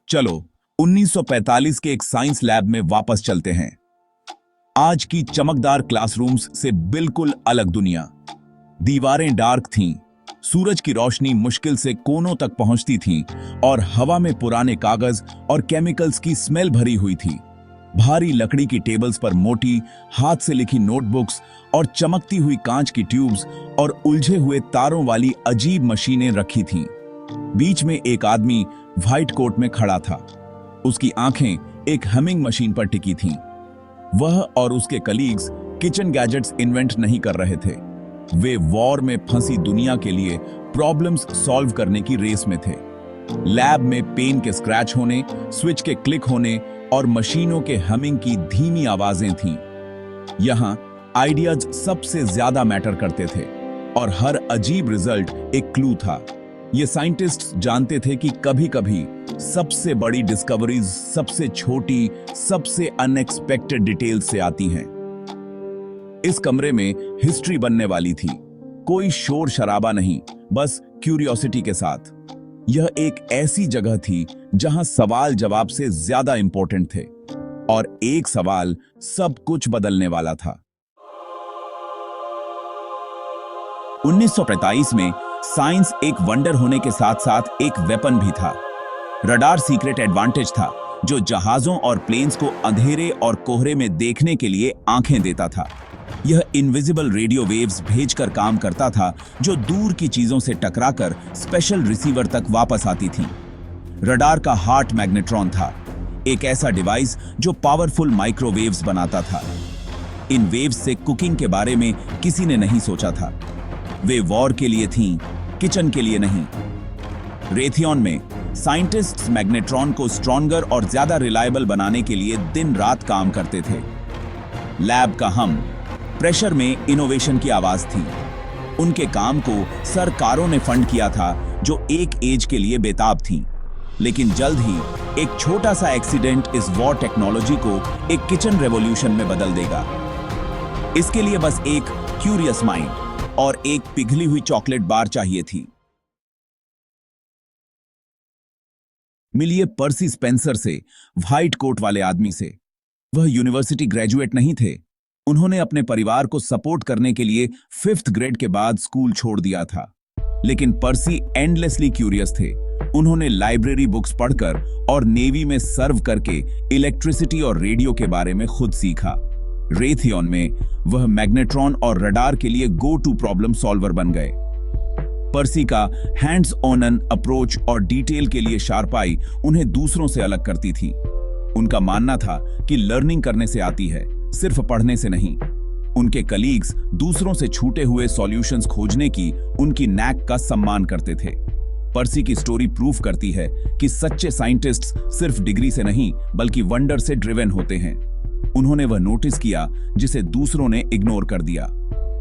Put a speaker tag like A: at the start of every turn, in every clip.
A: चलो 1945 के एक साइंस लैब में वापस चलते हैं। आज की चमकदार क्लासरूम्स से बिल्कुल अलग दुनिया। दीवारें डार्क थीं, सूरज की रोशनी मुश्किल से कोनों तक पहुंचती थी और हवा में पुराने कागज और केमिकल्स की स्मेल भरी हुई थी। भारी लकड़ी की टेबल्स पर मोटी हाथ से लिखी नोटबुक्स और चमकती हुई कांच की ट्यूब्स और उलझे हुए तारों वाली अजीब मशीनें रखी थीं। बीच में एक आदमी व्हाइट कोट में खड़ा था। उसकी आंखें एक हमिंग मशीन पर टिकी थीं। वह और उसके कलीग्स किचन गैजेट्स इन्वेंट नहीं कर रहे थे। वे वॉर में फंसी दुनिया के लिए प्रॉब्लम्स सॉल्व करने की रेस में थे। लैब में पेन के स्क्रैच होने, स्विच के क्लिक होने और मशीनों के हमिंग की धीमी आवाजें थीं। यहां आइडियाज सबसे ज्यादा मैटर करते थे और हर अजीब रिजल्ट एक क्लू था। ये साइंटिस्ट्स जानते थे कि कभी-कभी सबसे बड़ी डिस्कवरीज सबसे छोटी, सबसे अनएक्सपेक्टेड डिटेल्स से आती हैं। इस कमरे में हिस्ट्री बनने वाली थी। कोई शोर शराबा नहीं, बस क्यूरियोसिटी के साथ। यह एक ऐसी जगह थी जहां सवाल जवाब से ज्यादा इंपॉर्टेंट थे और एक सवाल सब कुछ बदलने वाला था। 1945 में साइंस एक वंडर होने के साथ साथ एक वेपन भी था। रडार सीक्रेट एडवांटेज था जो जहाजों और प्लेन्स को अंधेरे और कोहरे में देखने के लिए आंखें देता था। यह इनविजिबल रेडियो वेव्स भेजकर काम करता था जो दूर की चीजों से टकराकर स्पेशल रिसीवर तक वापस आती थी। रडार का हार्ट मैग्नेट्रॉन था, एक ऐसा डिवाइस जो पावरफुल माइक्रोवेव्स बनाता था। इन वेव्स से कुकिंग के बारे में किसी ने नहीं सोचा था। वे वॉर के लिए थीं, किचन के लिए नहीं। रेथियन में साइंटिस्ट्स मैग्नेट्रॉन को स्ट्रॉन्गर और ज्यादा रिलायबल बनाने के लिए दिन रात काम करते थे। लैब का हम प्रेशर में इनोवेशन की आवाज थी। उनके काम को सरकारों ने फंड किया था जो एक एज के लिए बेताब थी। लेकिन जल्द ही एक छोटा सा एक्सीडेंट इस वॉर टेक्नोलॉजी को एक किचन रेवोल्यूशन में बदल देगा। इसके लिए बस एक क्यूरियस माइंड और एक पिघली हुई चॉकलेट बार चाहिए थी। मिलिए पर्सी स्पेंसर से, व्हाइट कोट वाले आदमी से। वह यूनिवर्सिटी ग्रेजुएट नहीं थे। उन्होंने अपने परिवार को सपोर्ट करने के लिए 5th ग्रेड के बाद स्कूल छोड़ दिया था। लेकिन पर्सी एंडलेसली क्यूरियस थे। उन्होंने लाइब्रेरी बुक्स पढ़कर और नेवी में सर्व करके इलेक्ट्रिसिटी और रेडियो के बारे में खुद सीखा। रेथियन में वह मैग्नेट्रॉन और रडार के लिए गो टू प्रॉब्लम सॉल्वर बन गए। पर्सी का हैंड्स ऑन अप्रोच और डिटेल के लिए शार्पाई उन्हें दूसरों से अलग करती थी। उनका मानना था कि लर्निंग करने से आती है, सिर्फ पढ़ने से नहीं। उनके कलीग्स दूसरों से छूटे हुए सॉल्यूशंस खोजने की उनकी नैक का सम्मान करते थे। पर्सी की स्टोरी प्रूफ करती है कि सच्चे साइंटिस्ट्स सिर्फ डिग्री से नहीं बल्कि वंडर से ड्रिवन होते हैं। उन्होंने वह नोटिस किया जिसे दूसरों ने इग्नोर कर दिया,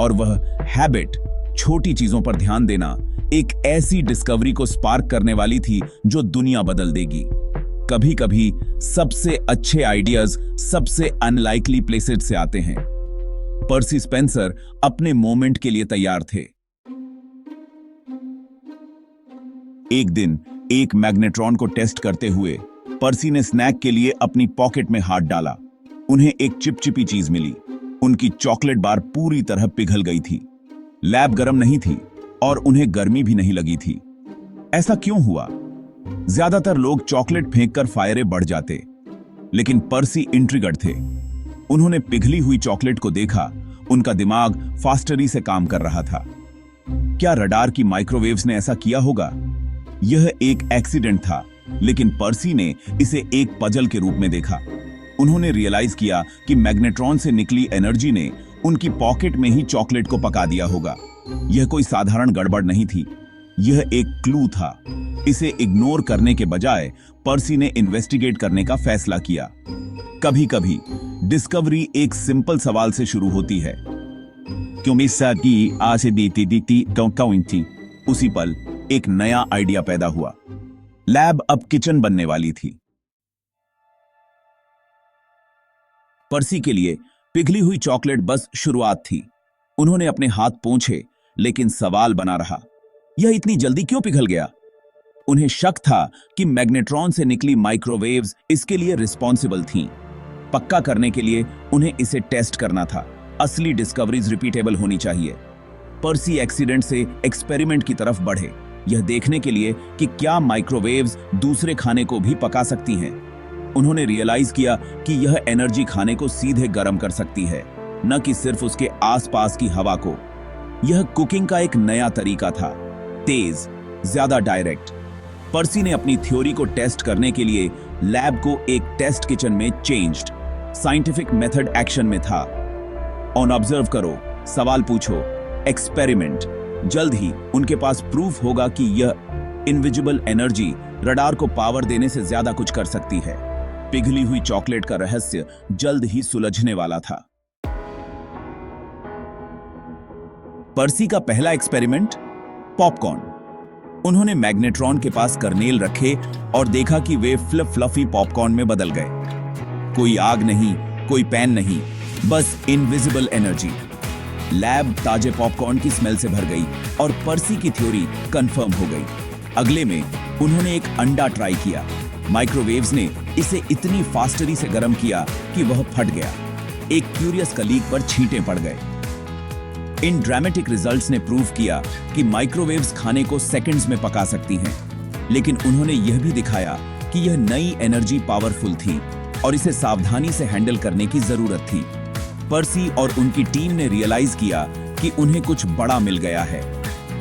A: और वह हैबिट, छोटी चीजों पर ध्यान देना, एक ऐसी डिस्कवरी को स्पार्क करने वाली थी जो दुनिया बदल देगी। कभी-कभी सबसे अच्छे आइडियाज सबसे अनलाइकली प्लेसेस से आते हैं। पर्सी स्पेंसर अपने मोमेंट के लिए तैयार थे। एक दिन एक मैग्नेट्रॉन को टेस्ट करते हुए पर्सी ने स्नैक के लिए अपनी पॉकेट में हाथ डाला। उन्हें एक चिपचिपी चीज मिली। उनकी चॉकलेट बार पूरी तरह पिघल गई थी। लैब गर्म नहीं थी और उन्हें गर्मी भी नहीं लगी थी। ऐसा क्यों हुआ? ज्यादातर लोग चॉकलेट फेंककर फायरे बढ़ जाते, लेकिन पर्सी इंट्रिगर्ड थे। उन्होंने पिघली हुई चॉकलेट को देखा। उनका दिमाग फास्टरी से काम कर रहा था। क्या रडार की माइक्रोवेव्स ने ऐसा किया होगा? यह एक एक्सीडेंट था, लेकिन पर्सी ने इसे एक पजल के रूप में देखा। उन्होंने रियलाइज किया कि मैग्नेट्रॉन से निकली एनर्जी ने उनकी पॉकेट में ही चॉकलेट को पका दिया होगा। यह कोई साधारण गड़बड़ नहीं थी, यह एक क्लू था। इसे इग्नोर करने के बजाय पर्सी ने इन्वेस्टिगेट करने का फैसला किया। कभी-कभी डिस्कवरी एक सिंपल सवाल से शुरू होती है, उसी पल एक नया आइडिया पैदा हुआ। लैब अब किचन बनने वाली थी। पर्सी के लिए पिघली हुई चॉकलेट बस शुरुआत थी। उन्होंने अपने हाथ पोंछे, लेकिन सवाल बना रहा, यह इतनी जल्दी क्यों पिघल गया? उन्हें शक था कि मैग्नेट्रॉन से निकली माइक्रोवेव्स इसके लिए रिस्पॉन्सिबल थीं। पक्का करने के लिए उन्हें इसे टेस्ट करना था। असली डिस्कवरीज रिपीटेबल होनी चाहिए। पर्सी एक्सीडेंट से एक्सपेरिमेंट की तरफ बढ़े, यह देखने के लिए कि क्या माइक्रोवेव्स दूसरे खाने को भी पका सकती हैं। उन्होंने रियलाइज किया कि यह एनर्जी खाने को सीधे गर्म कर सकती है, न कि सिर्फ उसके आसपास की हवा को। यह कुकिंग का एक नया तरीका था, तेज, ज्यादा डायरेक्ट। पर्सी ने अपनी थ्योरी को टेस्ट करने के लिए लैब को एक टेस्ट किचन में चेंज्ड। साइंटिफिक मेथड एक्शन में था। ऑन ऑब्जर्व करो, सवाल पूछो, एक्सपेरिमेंट। जल्द ही उनके पास प्रूफ होगा कि यह इनविजिबल एनर्जी रडार को पावर देने से ज्यादा कुछ कर सकती है। पिघली हुई चॉकलेट का रहस्य जल्द ही सुलझने वाला था। पर्सी का पहला एक्सपेरिमेंट, पॉपकॉर्न। उन्होंने मैग्नेट्रॉन के पास कर्नेल रखे और देखा कि वे फ्लफी पॉपकॉर्न में बदल गए। कोई आग नहीं, कोई पैन नहीं, बस इनविजिबल एनर्जी। लैब ताजे पॉपकॉर्न की स्मेल से भर गई और पर्सी की थ्योरी कंफर्म हो गई। अगले में उन्होंने एक अंडा ट्राई किया। माइक्रोवेव्स ने इसे इतनी फास्टरी से गर्म किया कि वह फट गया। एक क्यूरियस कलीग पर छींटे पड़ गए। इन ड्रामेटिक रिजल्ट्स ने प्रूव किया कि माइक्रोवेव्स खाने को सेकंड्स में पका सकती हैं। लेकिन उन्होंने यह भी दिखाया कि यह नई एनर्जी पावरफुल थी और इसे सावधानी से हैंडल करने की जरूरत थी। पर्सी और उनकी टीम ने रियलाइज किया कि उन्हें कुछ बड़ा मिल गया है।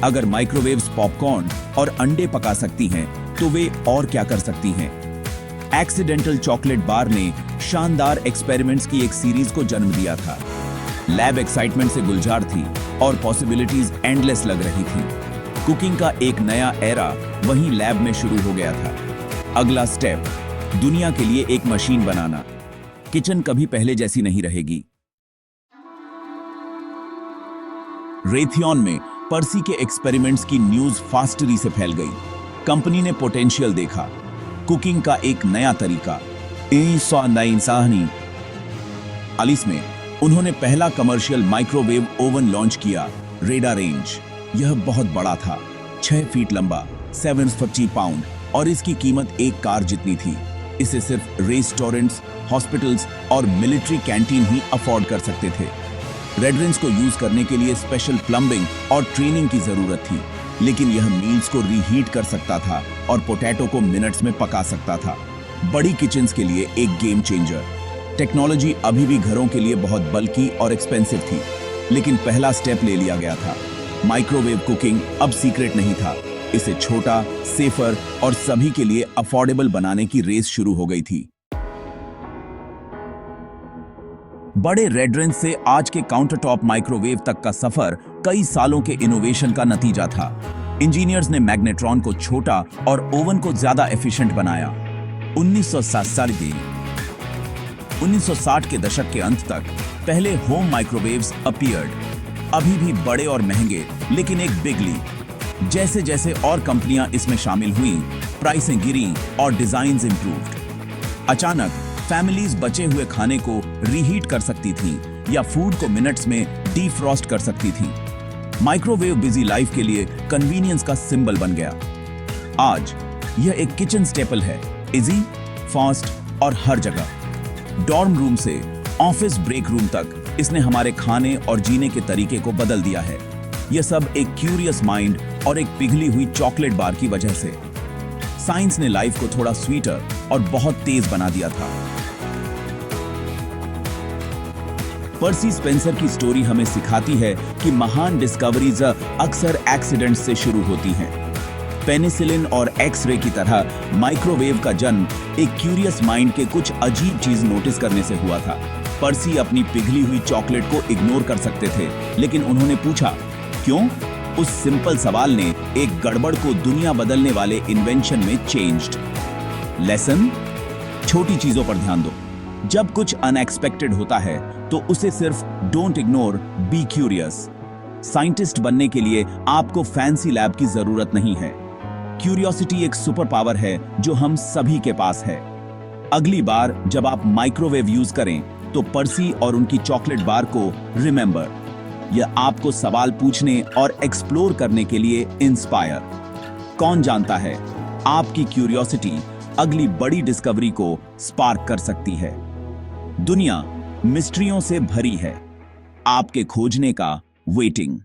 A: अगर माइक्रोवेव्स पॉपकॉर्न और अंडे पका सकती हैं, तो वे और क्या कर सकती हैं। एक्सीडेंटल चॉकलेट बार ने शानदार एक्सपेरिमेंट्स की एक सीरीज को जन्म दिया था। लैब एक्साइटमेंट से गुलजार थी और पॉसिबिलिटीज एंडलेस लग रही थी। कुकिंग का एक नया एरा वहीं लैब में शुरू हो गया था। अगला स्टेप, दुनिया के लिए एक मशीन बनाना। किचन कभी पहले जैसी नहीं रहेगी। रेथियन में पर्सी के एक्सपेरिमेंट्स की न्यूज फास्टरी से फैल गई। कंपनी ने पोटेंशियल देखा, कुकिंग का एक नया तरीका। अलिस में उन्होंने पहला कमर्शियल माइक्रोवेव ओवन लॉन्च किया, रेडा रेंज। यह बहुत बड़ा था, 6 फीट लंबा, 750 पाउंड और इसकी कीमत एक कार जितनी थी। इसे सिर्फ रेस्टोरेंट्स, हॉस्पिटल्स और मिलिट्री कैंटीन ही अफोर्ड कर सकते थे। रेडरेंस को यूज करने के लिए स्पेशल प्लम्बिंग और ट्रेनिंग की जरूरत थी, लेकिन यह मील्स को रीहीट कर सकता था और पोटैटो को मिनट्स में पका सकता था। बड़ी किचन्स के लिए एक गेम चेंजर। टेक्नोलॉजी अभी भी घरों के लिए बहुत बल्कि और एक्सपेंसिव थी, लेकिन पहला स्टेप ले लिया गया था। माइक्रोवेव कुकिंग अब सीक्रेट नहीं था। इसे छोटा, सेफर और सभी के लिए अफोर्डेबल बनाने की रेस शुरू हो गई थी। बड़े रेडरेंस से आज के काउंटरटॉप माइक्रोवेव तक का सफर कई सालों के इनोवेशन का नतीजा था। इंजीनियर्स ने मैग्नेट्रॉन को छोटा और ओवन को ज्यादा एफिशिएंट बनाया। 1960 के दशक के अंत तक पहले होम माइक्रोवेव्स अपीयर्ड। अभी भी बड़े और महंगे, लेकिन एक बिग लीप। जैसे जैसे और कंपनियां इसमें शामिल हुईं, प्राइसें गिरी और डिजाइन्स इंप्रूव्ड। अचानक फैमिलीज बचे हुए खाने को रीहीट कर सकती थीं या फूड को मिनट्स में डीफ्रॉस्ट कर सकती थीं। माइक्रोवेव बिजी लाइफ के लिए कन्वीनियंस का सिंबल बन गया। आज यह एक किचन स्टेपल है, इजी, फास्ट और हर जगह। डॉर्म रूम से ऑफिस ब्रेक रूम तक इसने हमारे खाने और जीने के तरीके को बदल दिया है। यह सब एक क्यूरियस माइंड और एक पिघली हुई चॉकलेट बार की वजह से। साइंस ने लाइफ को थोड़ा स्वीटर और बहुत तेज बना दिया था। पर्सी स्पेंसर की स्टोरी हमें सिखाती है कि महान डिस्कवरीज अक्सर एक्सीडेंट से शुरू होती हैं। पेनिसिलिन और एक्सरे की तरह माइक्रोवेव का जन्म एक क्यूरियस माइंड के कुछ अजीब चीज नोटिस करने से हुआ था। पर्सी अपनी पिघली हुई चॉकलेट को इग्नोर कर सकते थे, लेकिन उन्होंने पूछा, क्यों? उस सिंपल सवाल ने एक गड़बड़ को दुनिया बदलने वाले इन्वेंशन में चेंज्ड। लेसन, छोटी चीजों पर ध्यान दो। जब कुछ अनएक्सपेक्टेड होता है तो उसे सिर्फ don't ignore, be curious. Scientist बनने के लिए आपको फैंसी लैब की जरूरत नहीं है। क्यूरियोसिटी एक सुपर पावर है जो हम सभी के पास है। अगली बार जब आप माइक्रोवेव यूज करें तो पर्सी और उनकी चॉकलेट बार को रिमेंबर। यह आपको सवाल पूछने और एक्सप्लोर करने के लिए इंस्पायर। कौन जानता है, आपकी क्यूरियोसिटी अगली बड़ी डिस्कवरी को स्पार्क कर सकती है। दुनिया मिस्ट्रियों से भरी है, आपके खोजने का वेटिंग।